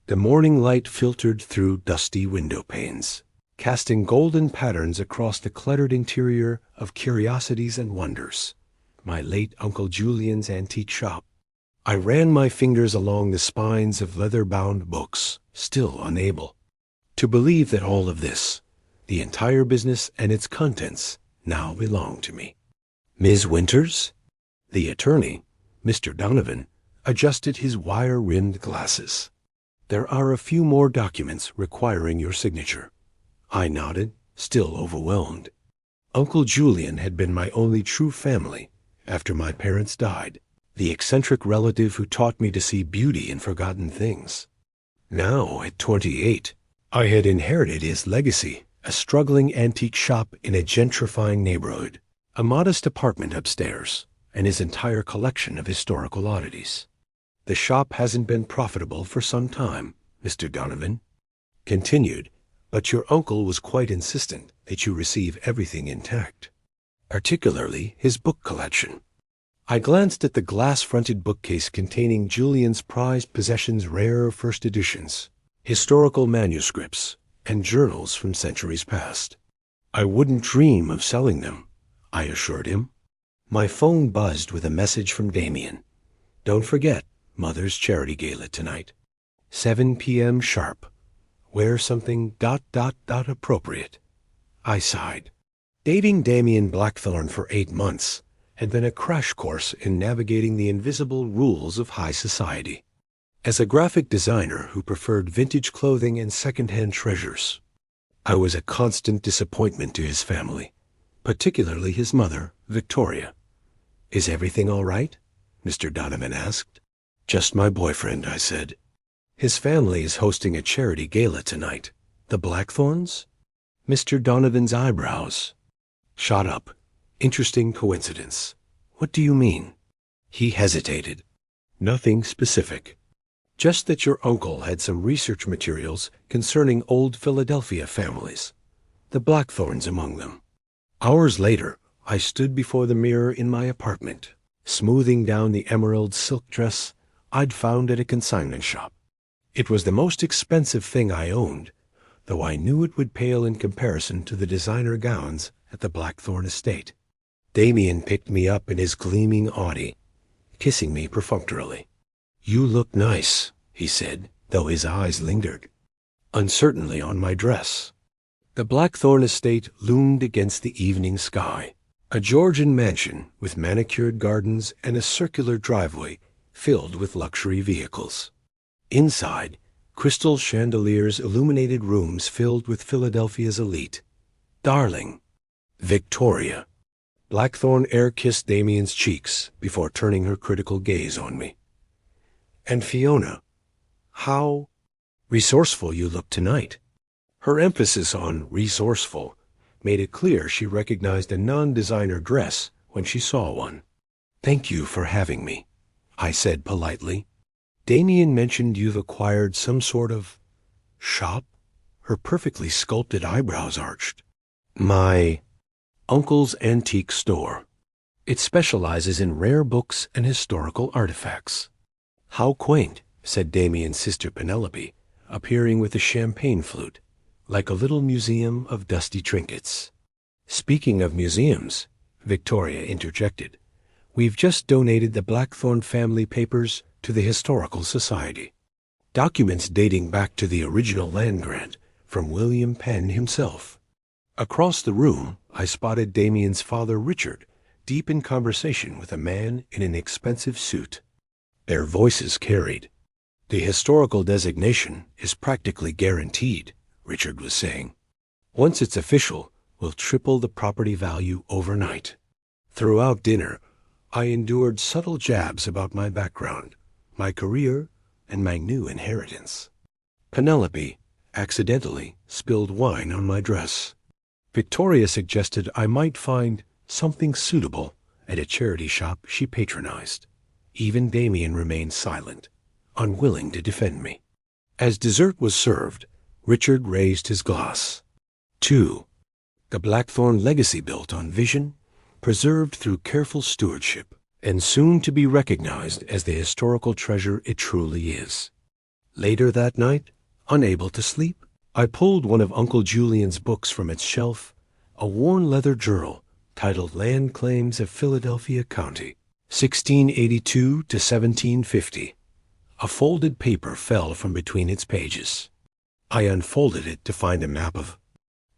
The morning light filtered through dusty window panes, casting golden patterns across the cluttered interior of curiosities and wonders. My late Uncle Julian's antique shop. I ran my fingers along the spines of leather-bound books, still unable to believe that all of this, the entire business and its contents, now belonged to me. Ms. Winters? The attorney, Mr. Donovan, adjusted his wire-rimmed glasses. There are a few more documents requiring your signature. I nodded, still overwhelmed. Uncle Julian had been my only true family after my parents died, the eccentric relative who taught me to see beauty in forgotten things. Now, at 28, I had inherited his legacy, a struggling antique shop in a gentrifying neighborhood, a modest apartment upstairs, and his entire collection of historical oddities. The shop hasn't been profitable for some time, Mr. Donovan continued, but your uncle was quite insistent that you receive everything intact, particularly his book collection. I glanced at the glass-fronted bookcase containing Julian's prized possessions, rare first editions, historical manuscripts, and journals from centuries past. I wouldn't dream of selling them, I assured him. My phone buzzed with a message from Damien. Don't forget Mother's charity gala tonight. 7 p.m. sharp. Wear something ... appropriate. I sighed. Dating Damien Blackthorne for 8 months had been a crash course in navigating the invisible rules of high society. As a graphic designer who preferred vintage clothing and second-hand treasures, I was a constant disappointment to his family, particularly his mother, Victoria. Is everything all right? Mr. Donovan asked. Just my boyfriend, I said. His family is hosting a charity gala tonight. The Blackthorns? Mr. Donovan's eyebrows shot up. Interesting coincidence. What do you mean? He hesitated. Nothing specific. Just that your uncle had some research materials concerning old Philadelphia families, the Blackthorns among them. Hours later, I stood before the mirror in my apartment, smoothing down the emerald silk dress I'd found at a consignment shop. It was the most expensive thing I owned, though I knew it would pale in comparison to the designer gowns at the Blackthorne estate. Damien picked me up in his gleaming Audi, kissing me perfunctorily. You look nice, he said, though his eyes lingered uncertainly on my dress. The Blackthorne estate loomed against the evening sky, a Georgian mansion with manicured gardens and a circular driveway filled with luxury vehicles. Inside, crystal chandeliers illuminated rooms filled with Philadelphia's elite. Darling, Victoria. Blackthorne air-kissed Damien's cheeks before turning her critical gaze on me. And Fiona, how resourceful you look tonight. Her emphasis on resourceful made it clear she recognized a non-designer dress when she saw one. Thank you for having me, I said politely. Damien mentioned you've acquired some sort of shop? Her perfectly sculpted eyebrows arched. My uncle's antique store. It specializes in rare books and historical artifacts. How quaint, said Damien's sister Penelope, appearing with a champagne flute, like a little museum of dusty trinkets. Speaking of museums, Victoria interjected, we've just donated the Blackthorne family papers to the Historical Society. Documents dating back to the original land grant from William Penn himself. Across the room, I spotted Damien's father, Richard, deep in conversation with a man in an expensive suit. Their voices carried. The historical designation is practically guaranteed, Richard was saying. Once it's official, we'll triple the property value overnight. Throughout dinner, I endured subtle jabs about my background, my career, and my new inheritance. Penelope accidentally spilled wine on my dress. Victoria suggested I might find something suitable at a charity shop she patronized. Even Damien remained silent, unwilling to defend me. As dessert was served, Richard raised his glass. 2. The Blackthorne legacy built on vision, preserved through careful stewardship, and soon to be recognized as the historical treasure it truly is. Later that night, unable to sleep, I pulled one of Uncle Julian's books from its shelf, a worn leather journal titled Land Claims of Philadelphia County, 1682 to 1750. A folded paper fell from between its pages. I unfolded it to find a map of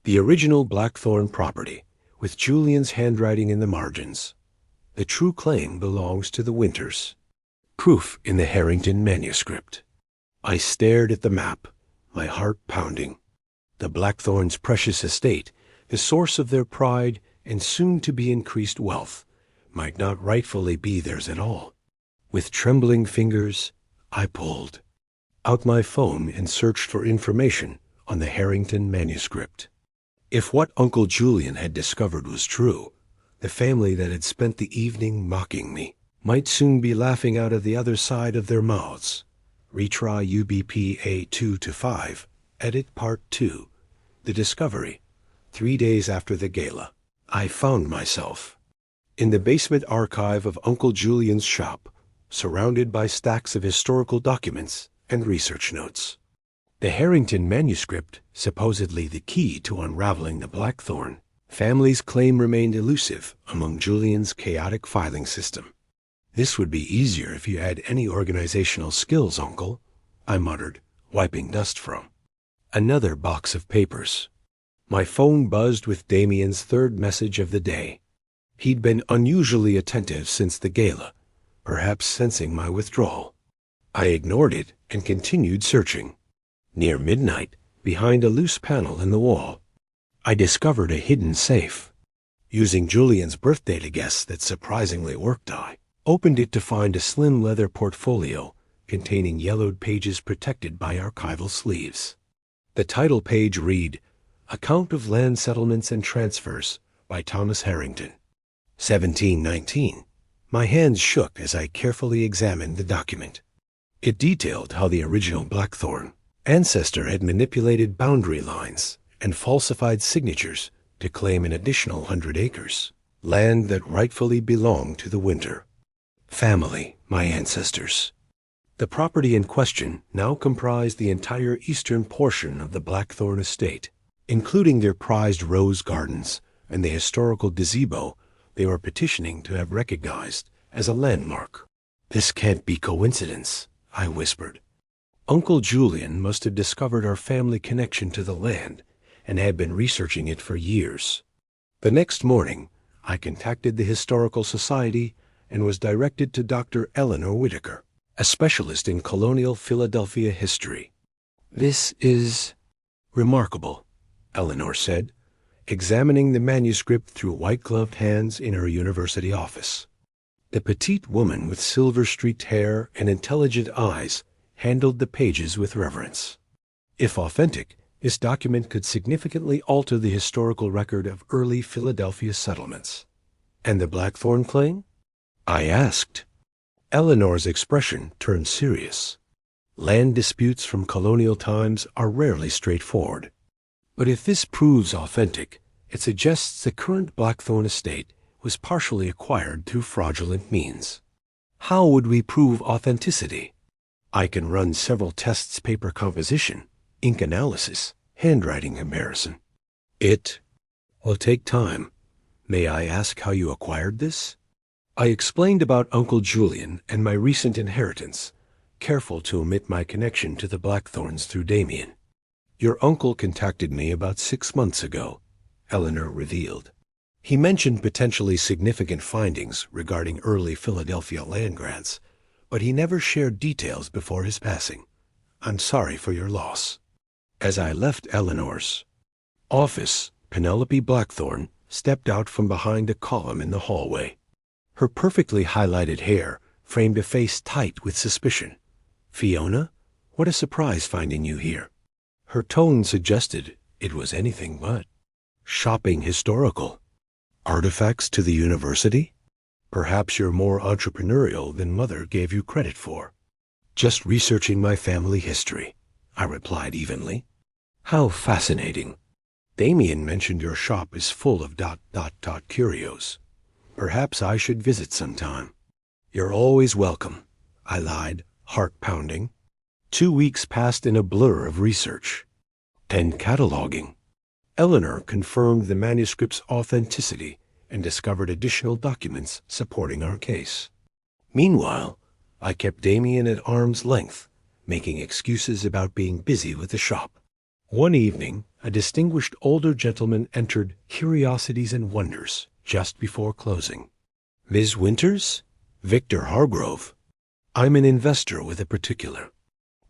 the original Blackthorn property, with Julian's handwriting in the margins. The true claim belongs to the Winters. Proof in the Harrington manuscript. I stared at the map, my heart pounding. The Blackthorns' precious estate, the source of their pride and soon-to-be increased wealth, might not rightfully be theirs at all. With trembling fingers, I pulled out my phone and searched for information on the Harrington manuscript. If what Uncle Julian had discovered was true, the family that had spent the evening mocking me might soon be laughing out of the other side of their mouths. Retry UBP A2-5, Edit Part 2, The Discovery, 3 days after the gala. I found myself in the basement archive of Uncle Julian's shop, surrounded by stacks of historical documents and research notes. The Harrington manuscript, supposedly the key to unraveling the Blackthorn family's claim, remained elusive among Julian's chaotic filing system. "This would be easier if you had any organizational skills, Uncle," I muttered, wiping dust from another box of papers. My phone buzzed with Damien's third message of the day. He'd been unusually attentive since the gala, perhaps sensing my withdrawal. I ignored it and continued searching. Near midnight, behind a loose panel in the wall, I discovered a hidden safe. Using Julian's birthday to guess that surprisingly worked, I opened it to find a slim leather portfolio containing yellowed pages protected by archival sleeves. The title page read, "Account of Land Settlements and Transfers by Thomas Harrington, 1719. My hands shook as I carefully examined the document. It detailed how the original Blackthorn ancestor had manipulated boundary lines and falsified signatures to claim an additional 100 acres, land that rightfully belonged to the Winter family, my ancestors. The property in question now comprised the entire eastern portion of the Blackthorn estate, including their prized rose gardens and the historical gazebo they were petitioning to have recognized as a landmark. "This can't be coincidence," I whispered. "Uncle Julian must have discovered our family connection to the land and had been researching it for years." The next morning, I contacted the Historical Society and was directed to Dr. Eleanor Whitaker, a specialist in colonial Philadelphia history. "This is remarkable," Eleanor said, examining the manuscript through white-gloved hands in her university office. The petite woman with silver-streaked hair and intelligent eyes handled the pages with reverence. If authentic, this document could significantly alter the historical record of early Philadelphia settlements. "And the Blackthorn claim?" I asked. Eleanor's expression turned serious. Land disputes from colonial times are rarely straightforward. "But if this proves authentic, it suggests the current Blackthorn estate was partially acquired through fraudulent means. How would we prove authenticity?" "I can run several tests: paper composition, ink analysis, handwriting comparison. It will take time. May I ask how you acquired this?" I explained about Uncle Julian and my recent inheritance, careful to omit my connection to the Blackthorns through Damien. "Your uncle contacted me about 6 months ago," Eleanor revealed. "He mentioned potentially significant findings regarding early Philadelphia land grants, but he never shared details before his passing. I'm sorry for your loss." As I left Eleanor's office, Penelope Blackthorn stepped out from behind a column in the hallway. Her perfectly highlighted hair framed a face tight with suspicion. "Fiona, what a surprise finding you here." Her tone suggested it was anything but. "Shopping historical artifacts to the university? Perhaps you're more entrepreneurial than Mother gave you credit for." "Just researching my family history," I replied evenly. "How fascinating. Damien mentioned your shop is full of ... curios. Perhaps I should visit sometime." "You're always welcome," I lied, heart pounding. 2 weeks passed in a blur of research. Then cataloging. Eleanor confirmed the manuscript's authenticity and discovered additional documents supporting our case. Meanwhile, I kept Damien at arm's length, making excuses about being busy with the shop. One evening, a distinguished older gentleman entered Curiosities and Wonders just before closing. "Ms. Winters? Victor Hargrove. I'm an investor with a particular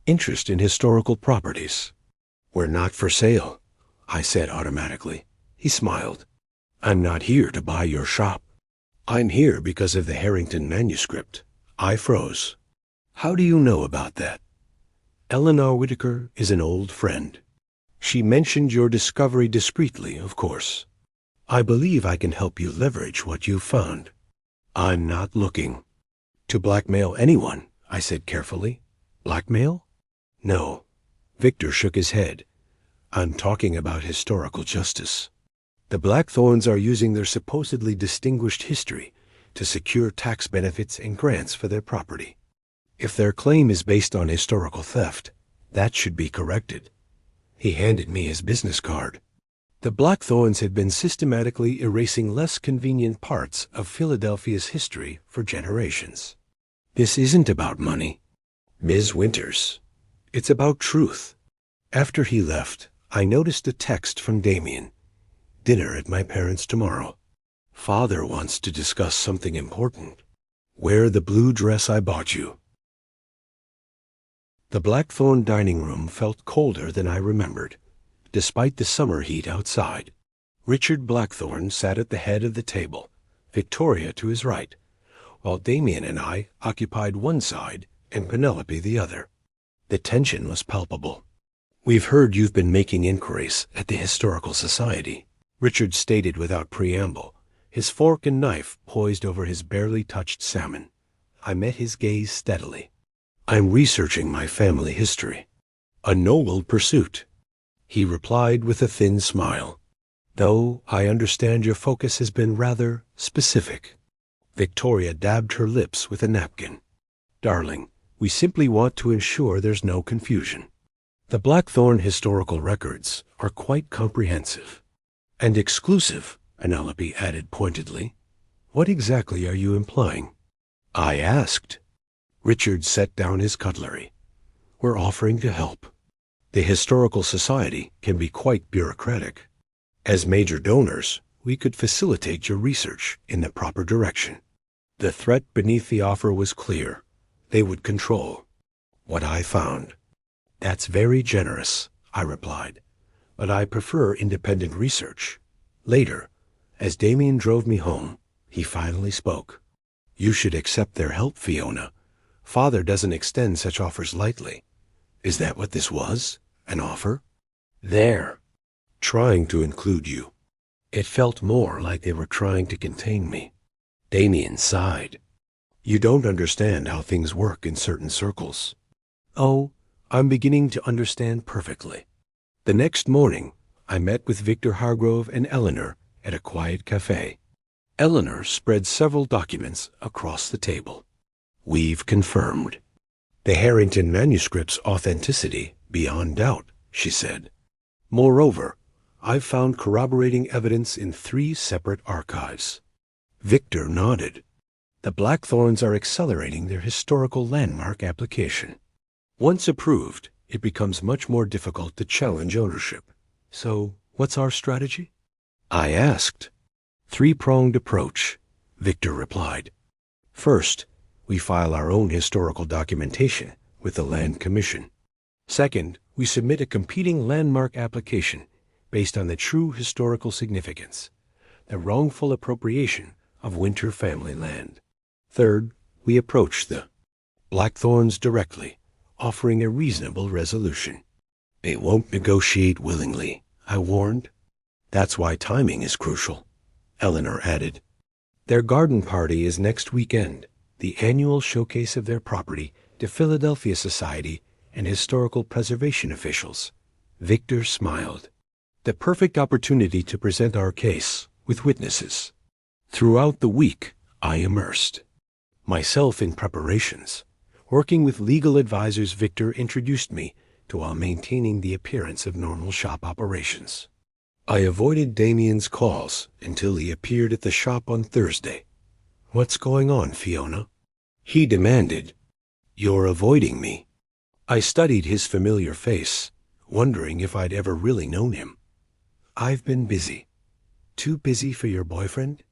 interest in historical properties." "We're not for sale," I said automatically. He smiled. "I'm not here to buy your shop. I'm here because of the Harrington manuscript." I froze. "How do you know about that?" "Eleanor Whitaker is an old friend. She mentioned your discovery discreetly, of course. I believe I can help you leverage what you've found." "I'm not looking to blackmail anyone," I said carefully. "Blackmail?" "No." Victor shook his head. "I'm talking about historical justice. The Blackthorns are using their supposedly distinguished history to secure tax benefits and grants for their property. If their claim is based on historical theft, that should be corrected." He handed me his business card. The Blackthorns had been systematically erasing less convenient parts of Philadelphia's history for generations. "This isn't about money, Ms. Winters. It's about truth." After he left, I noticed a text from Damien. "Dinner at my parents' tomorrow. Father wants to discuss something important. Wear the blue dress I bought you." The Blackthorn dining room felt colder than I remembered, despite the summer heat outside. Richard Blackthorn sat at the head of the table, Victoria to his right, while Damien and I occupied one side and Penelope the other. The tension was palpable. "We've heard you've been making inquiries at the Historical Society," Richard stated without preamble, his fork and knife poised over his barely touched salmon. I met his gaze steadily. "I'm researching my family history." "A noble pursuit," he replied with a thin smile. "Though I understand your focus has been rather specific." Victoria dabbed her lips with a napkin. "Darling, we simply want to ensure there's no confusion. The Blackthorn historical records are quite comprehensive." "And exclusive," Penelope added pointedly. "What exactly are you implying?" I asked. Richard set down his cutlery. "We're offering to help. The Historical Society can be quite bureaucratic. As major donors, we could facilitate your research in the proper direction." The threat beneath the offer was clear. They would control what I found. "That's very generous," I replied, "but I prefer independent research." Later, as Damien drove me home, he finally spoke. "You should accept their help, Fiona. Father doesn't extend such offers lightly." "Is that what this was? An offer?" "They're trying to include you." It felt more like they were trying to contain me. Damien sighed. "You don't understand how things work in certain circles." "Oh, I'm beginning to understand perfectly." The next morning, I met with Victor Hargrove and Eleanor at a quiet cafe. Eleanor spread several documents across the table. "We've confirmed the Harrington manuscript's authenticity beyond doubt," she said. "Moreover, I've found corroborating evidence in 3 separate archives." Victor nodded. "The Blackthorns are accelerating their historical landmark application. Once approved, it becomes much more difficult to challenge ownership. So, what's our strategy?" I asked. "Three-pronged approach," Victor replied. "First, we file our own historical documentation with the Land Commission. Second, we submit a competing landmark application based on the true historical significance, the wrongful appropriation of Winter family land. Third, we approach the Blackthorns directly, offering a reasonable resolution." "They won't negotiate willingly," I warned. "That's why timing is crucial," Eleanor added. "Their garden party is next weekend, the annual showcase of their property to Philadelphia Society and historical preservation officials." Victor smiled. "The perfect opportunity to present our case with witnesses." Throughout the week, I immersed myself in preparations, Working with legal advisors, Victor introduced me to while maintaining the appearance of normal shop operations. I avoided Damien's calls until he appeared at the shop on Thursday. "What's going on, Fiona?" he demanded. "You're avoiding me." I studied his familiar face, wondering if I'd ever really known him. "I've been busy." "Too busy for your boyfriend?"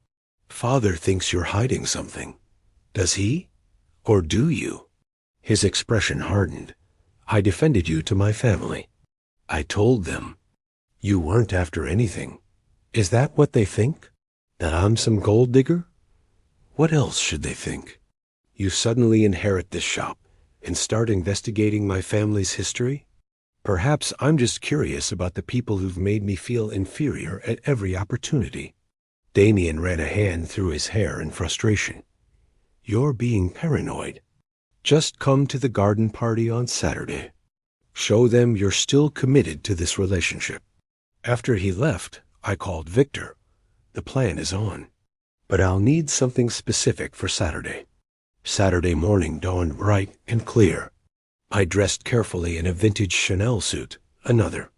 "Father thinks you're hiding something." "Does he? Or do you?" His expression hardened. "I defended you to my family. I told them. You weren't after anything. Is that what they think? That I'm some gold digger? What else should they think? You suddenly inherit this shop and start investigating my family's history? Perhaps I'm just curious about the people who've made me feel inferior at every opportunity." Damien ran a hand through his hair in frustration. "You're being paranoid. Just come to the garden party on Saturday. Show them you're still committed to this relationship." After he left, I called Victor. "The plan is on. But I'll need something specific for Saturday." Saturday morning dawned bright and clear. I dressed carefully in a vintage Chanel suit, another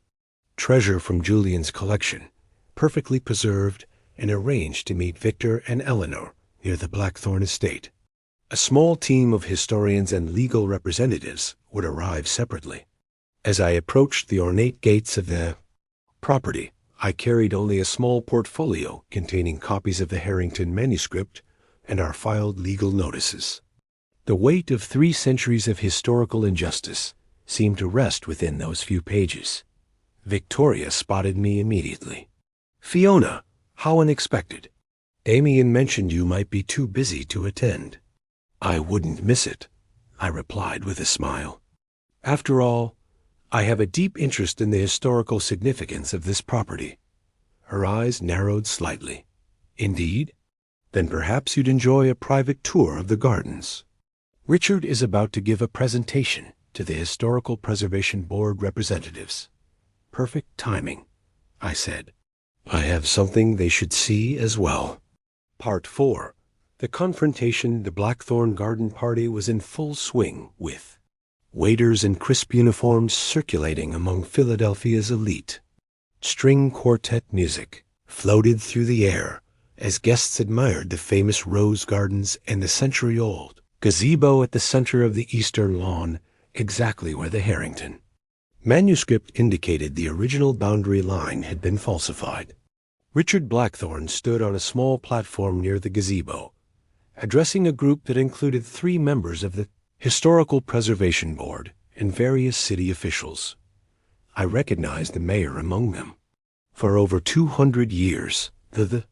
treasure from Julian's collection, perfectly preserved, and arranged to meet Victor and Eleanor near the Blackthorn estate. A small team of historians and legal representatives would arrive separately. As I approached the ornate gates of the property, I carried only a small portfolio containing copies of the Harrington manuscript and our filed legal notices. The weight of 3 centuries of historical injustice seemed to rest within those few pages. Victoria spotted me immediately. "Fiona, how unexpected. Damien mentioned you might be too busy to attend." "I wouldn't miss it," I replied with a smile. "After all, I have a deep interest in the historical significance of this property." Her eyes narrowed slightly. "Indeed? Then perhaps you'd enjoy a private tour of the gardens. Richard is about to give a presentation to the Historical Preservation Board representatives." "Perfect timing," I said. "I have something they should see as well." Part 4. The confrontation. The Blackthorn garden party was in full swing, with waiters in crisp uniforms circulating among Philadelphia's elite. String quartet music floated through the air as guests admired the famous rose gardens and the century-old gazebo at the center of the eastern lawn, exactly where the Harrington manuscript indicated the original boundary line had been falsified. Richard Blackthorn stood on a small platform near the gazebo, addressing a group that included 3 members of the Historical Preservation Board and various city officials. I recognized the mayor among them. For over 200 years, the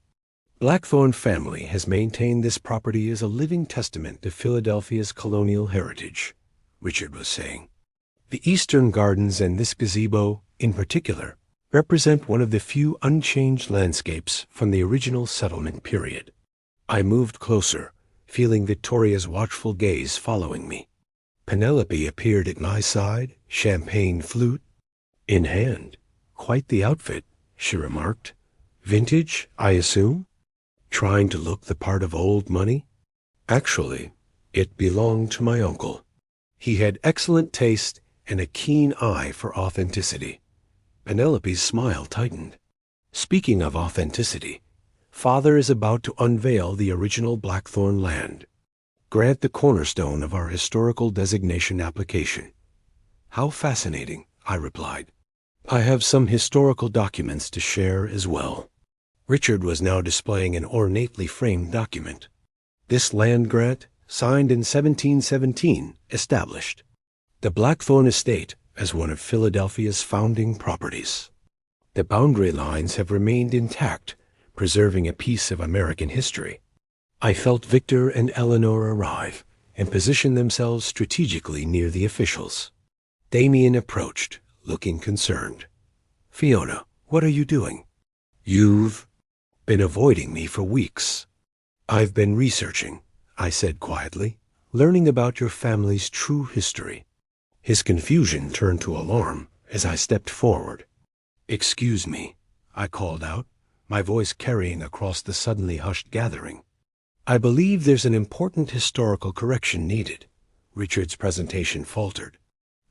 Blackthorn family has maintained this property as a living testament to Philadelphia's colonial heritage, Richard was saying. The eastern gardens and this gazebo, in particular, represent one of the few unchanged landscapes from the original settlement period. I moved closer, feeling Victoria's watchful gaze following me. Penelope appeared at my side, champagne flute in hand. "Quite the outfit," she remarked. "Vintage, I assume? Trying to look the part of old money?" "Actually, it belonged to my uncle. He had excellent taste and a keen eye for authenticity." Penelope's smile tightened. "Speaking of authenticity, Father is about to unveil the original Blackthorn land, grant the cornerstone of our historical designation application." "How fascinating," I replied. "I have some historical documents to share as well." Richard was now displaying an ornately framed document. "This land grant, signed in 1717, established the Blackthorn estate as one of Philadelphia's founding properties. The boundary lines have remained intact, preserving a piece of American history." I felt Victor and Eleanor arrive and position themselves strategically near the officials. Damien approached, looking concerned. "Fiona, what are you doing?" "You've been avoiding me for weeks." "I've been researching," I said quietly, "learning about your family's true history." His confusion turned to alarm as I stepped forward. "Excuse me," I called out, my voice carrying across the suddenly hushed gathering. "I believe there's an important historical correction needed. Richard's presentation faltered.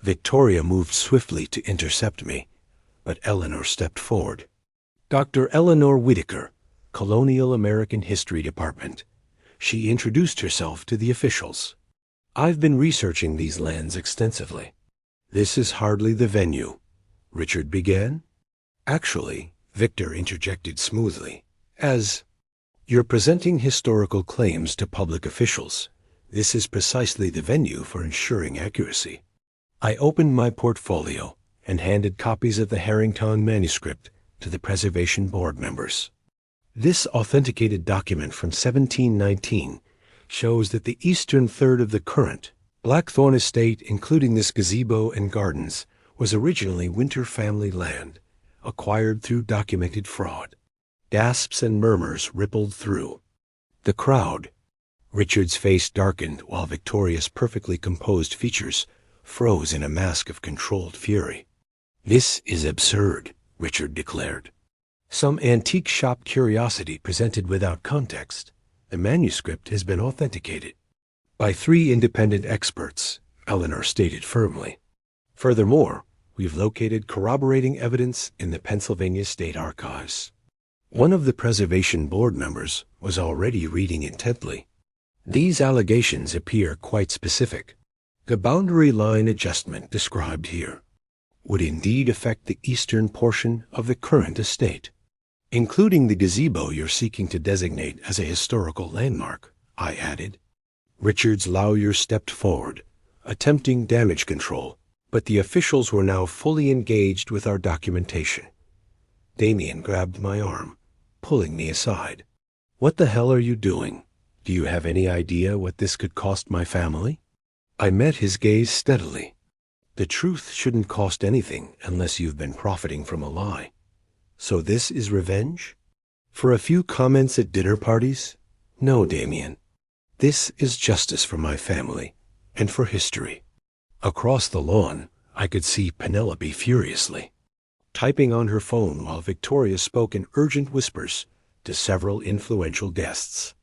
Victoria moved swiftly to intercept me, but Eleanor stepped forward. Dr. Eleanor Whitaker, Colonial American History Department. She introduced herself to the officials. I've been researching these lands extensively. This is hardly the venue, Richard began. Actually, Victor interjected smoothly, as you're presenting historical claims to public officials. This is precisely the venue for ensuring accuracy. I opened my portfolio and handed copies of the Harrington manuscript to the Preservation Board members. This authenticated document from 1719 shows that the eastern third of the current Blackthorn estate, including this gazebo and gardens, was originally Winter family land, acquired through documented fraud. Gasps and murmurs rippled through the crowd. Richard's face darkened while Victoria's perfectly composed features froze in a mask of controlled fury. This is absurd, Richard declared. Some antique shop curiosity presented without context. The manuscript has been authenticated by 3 independent experts, Eleanor stated firmly. Furthermore, we've located corroborating evidence in the Pennsylvania State Archives. One of the Preservation Board members was already reading intently. These allegations appear quite specific. The boundary line adjustment described here would indeed affect the eastern portion of the current estate, including the gazebo you're seeking to designate as a historical landmark, I added. Richard's lawyer stepped forward, attempting damage control, but the officials were now fully engaged with our documentation. Damien grabbed my arm, pulling me aside. What the hell are you doing? Do you have any idea what this could cost my family? I met his gaze steadily. The truth shouldn't cost anything unless you've been profiting from a lie. So this is revenge? For a few comments at dinner parties? No, Damien. This is justice for my family and for history. Across the lawn, I could see Penelope furiously, typing on her phone while Victoria spoke in urgent whispers to several influential guests.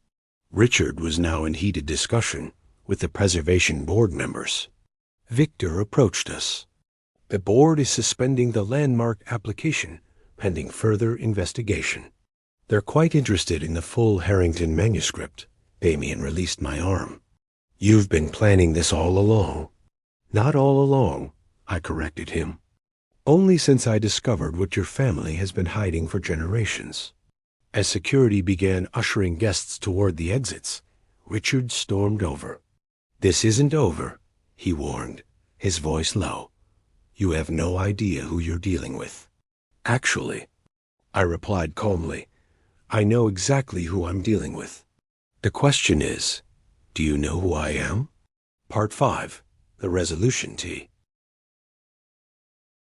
Richard was now in heated discussion with the Preservation Board members. Victor approached us. The board is suspending the landmark application pending further investigation. They're quite interested in the full Harrington manuscript. Damien released my arm. You've been planning this all along. Not all along, I corrected him. Only since I discovered what your family has been hiding for generations. As security began ushering guests toward the exits, Richard stormed over. This isn't over, he warned, his voice low. You have no idea who you're dealing with. Actually, I replied calmly, I know exactly who I'm dealing with. The question is, do you know who I am? Part 5, the resolution T.